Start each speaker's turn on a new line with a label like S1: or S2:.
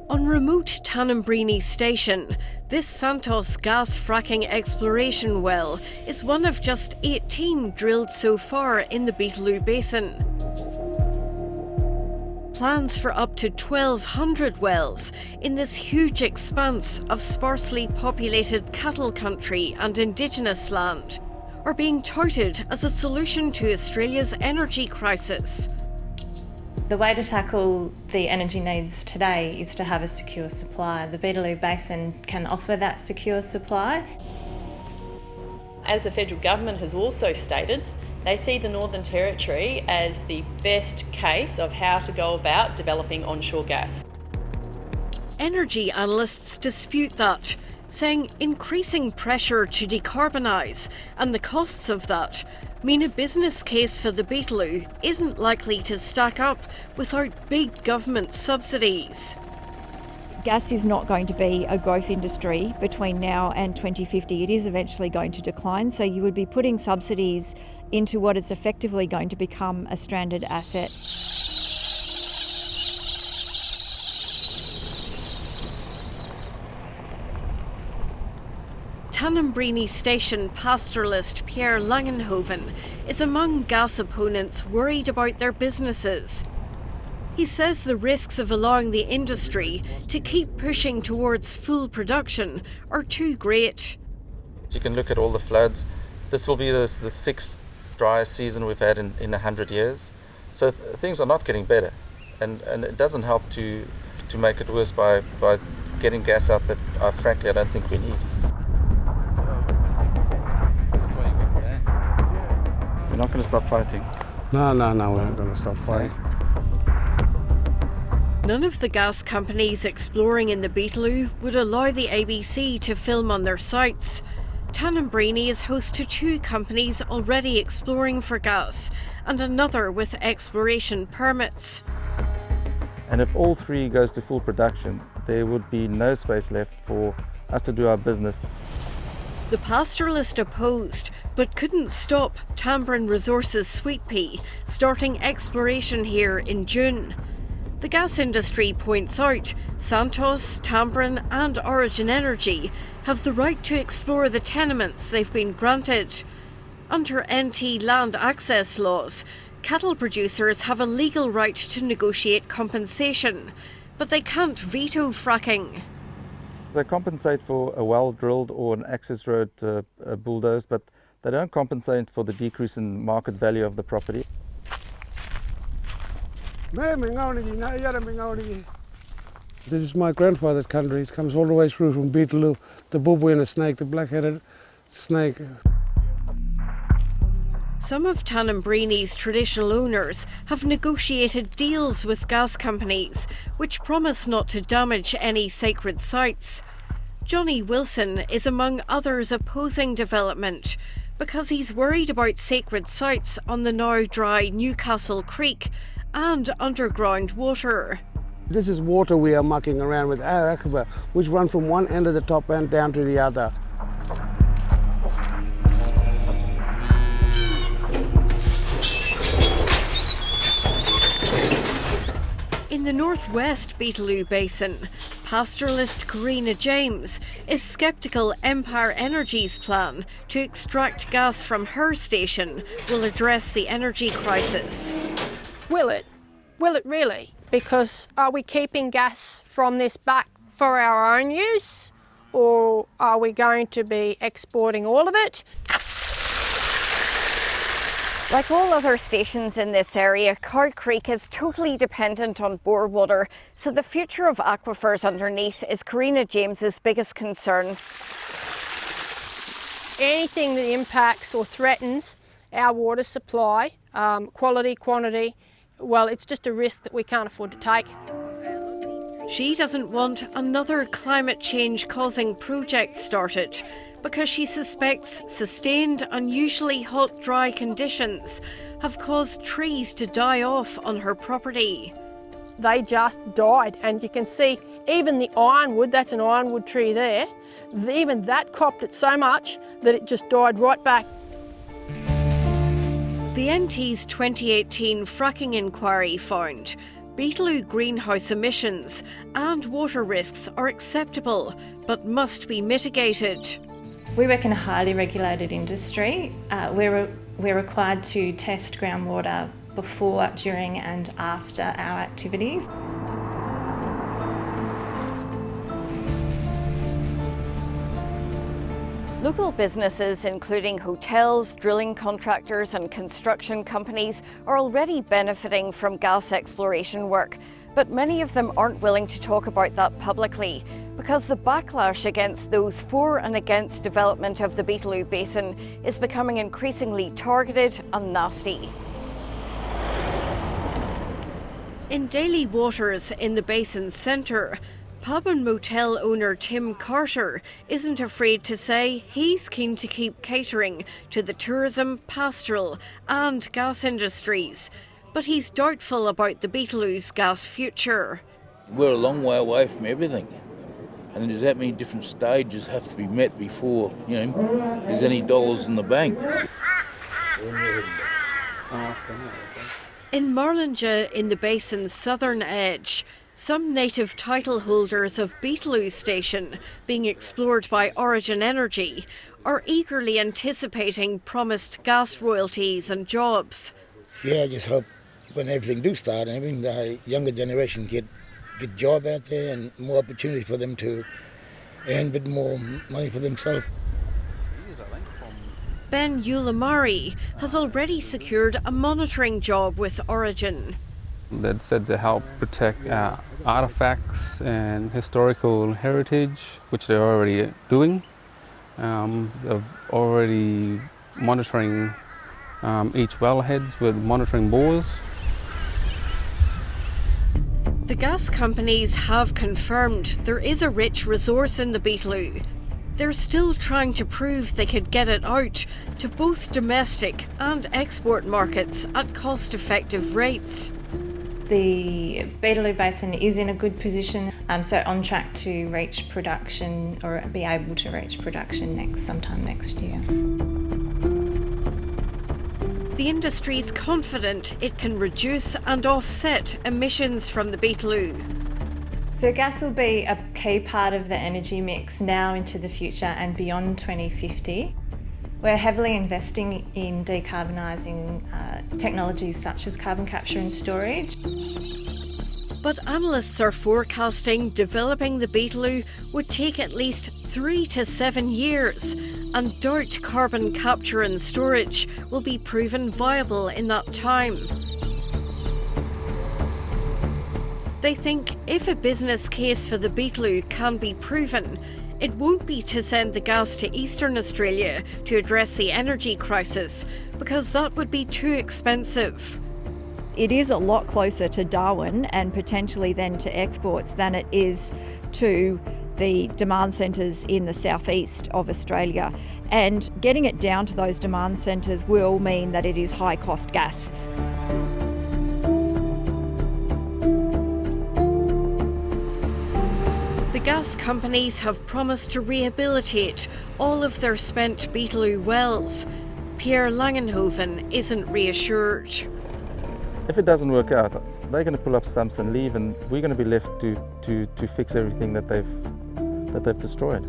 S1: On remote Tanumbirini Station, this Santos gas fracking exploration well is one of just 18 drilled so far in the Beetaloo Basin. Plans for up to 1,200 wells in this huge expanse of sparsely populated cattle country and indigenous land are being touted as a solution to Australia's energy crisis.
S2: The way to tackle the energy needs today is to have a secure supply. The Beetaloo Basin can offer that secure supply.
S3: As the federal government has also stated, they see the Northern Territory as the best case of how to go about developing onshore gas.
S1: Energy analysts dispute that, saying increasing pressure to decarbonise and the costs of that mean a business case for the Beetaloo isn't likely to stack up without big government subsidies.
S4: Gas is not going to be a growth industry between now and 2050. It is eventually going to decline, so you would be putting subsidies into what is effectively going to become a stranded asset.
S1: Tanumbirini Station pastoralist Pierre Langenhoven is among gas opponents worried about their businesses. He says the risks of allowing the industry to keep pushing towards full production are too great.
S5: You can look at all the floods. This will be the sixth driest season we've had in 100 years. So things are not getting better. And it doesn't help to make it worse by getting gas out that frankly I don't think we need. We're not going to stop fighting.
S6: No, we're not going to stop fighting.
S1: None of the gas companies exploring in the Beetaloo would allow the ABC to film on their sites. Tanumbirini is host to 2 companies already exploring for gas and another with exploration permits.
S5: And if all 3 goes to full production, there would be no space left for us to do our business.
S1: The pastoralist opposed, but couldn't stop Tamboran Resources Sweet Pea starting exploration here in June. The gas industry points out Santos, Tamboran and Origin Energy have the right to explore the tenements they've been granted. Under NT land access laws, cattle producers have a legal right to negotiate compensation, but they can't veto fracking.
S5: They compensate for a well drilled or an access road bulldozed, but they don't compensate for the decrease in market value of the property.
S6: This is my grandfather's country. It comes all the way through from Beetaloo, the bubu and the snake, the black-headed snake.
S1: Some of Tanumbrini's traditional owners have negotiated deals with gas companies which promise not to damage any sacred sites. Johnny Wilson is among others opposing development because he's worried about sacred sites on the now dry Newcastle Creek and underground water.
S6: This is water we are mucking around with, our aquifer, which run from one end of the top end down to the other.
S1: In the northwest Beetaloo Basin, pastoralist Karina James is sceptical Empire Energy's plan to extract gas from her station will address the energy crisis.
S7: Will it? Will it really? Because are we keeping gas from this back for our own use, or are we going to be exporting all of it?
S8: Like all other stations in this area, Cow Creek is totally dependent on bore water, so the future of aquifers underneath is Karina James's biggest concern.
S7: Anything that impacts or threatens our water supply, quality, quantity, well, it's just a risk that we can't afford to take.
S1: She doesn't want another climate change causing project started because she suspects sustained, unusually hot, dry conditions have caused trees to die off on her property.
S7: They just died, and you can see even the ironwood, that's an ironwood tree there, even that copped it so much that it just died right back.
S1: The NT's 2018 fracking inquiry found Beetaloo greenhouse emissions and water risks are acceptable but must be mitigated.
S2: We work in a highly regulated industry. We're required to test groundwater before, during and after our activities.
S8: Local businesses, including hotels, drilling contractors and construction companies, are already benefiting from gas exploration work. But many of them aren't willing to talk about that publicly because the backlash against those for and against development of the Beetaloo Basin is becoming increasingly targeted and nasty.
S1: In Daly Waters in the basin's centre, pub and motel owner Tim Carter isn't afraid to say he's keen to keep catering to the tourism, pastoral and gas industries, but he's doubtful about the Beetaloo's gas future.
S9: We're a long way away from everything, and there's that many different stages have to be met before, there's any dollars in the bank.
S1: In Marlinja, in the basin's southern edge, some native title holders of Beetaloo Station, being explored by Origin Energy, are eagerly anticipating promised gas royalties and jobs.
S10: Yeah, I just hope when everything do start, the younger generation get job out there and more opportunity for them to earn a bit more money for themselves.
S1: Ben Ulamari has already secured a monitoring job with Origin.
S11: That's said to help protect artefacts and historical heritage, which they're already doing. They're already monitoring each wellheads with monitoring bores.
S1: The gas companies have confirmed there is a rich resource in the Beetaloo. They're still trying to prove they could get it out to both domestic and export markets at cost-effective rates.
S2: The Beetaloo Basin is in a good position, so on track to reach production, or be able to reach production sometime next year.
S1: The industry is confident it can reduce and offset emissions from the Beetaloo.
S2: So gas will be a key part of the energy mix now into the future and beyond 2050. We're heavily investing in decarbonising technologies such as carbon capture and storage.
S1: But analysts are forecasting developing the Beetaloo would take at least 3 to 7 years, and doubt carbon capture and storage will be proven viable in that time. They think if a business case for the Beetaloo can be proven, it won't be to send the gas to Eastern Australia to address the energy crisis, because that would be too expensive.
S4: It is a lot closer to Darwin and potentially then to exports than it is to the demand centres in the southeast of Australia. And getting it down to those demand centres will mean that it is high-cost gas.
S1: The gas companies have promised to rehabilitate all of their spent Beetaloo wells. Pierre Langenhoven isn't reassured.
S5: If it doesn't work out, they're going to pull up stumps and leave, and we're going to be left to fix everything that they've destroyed.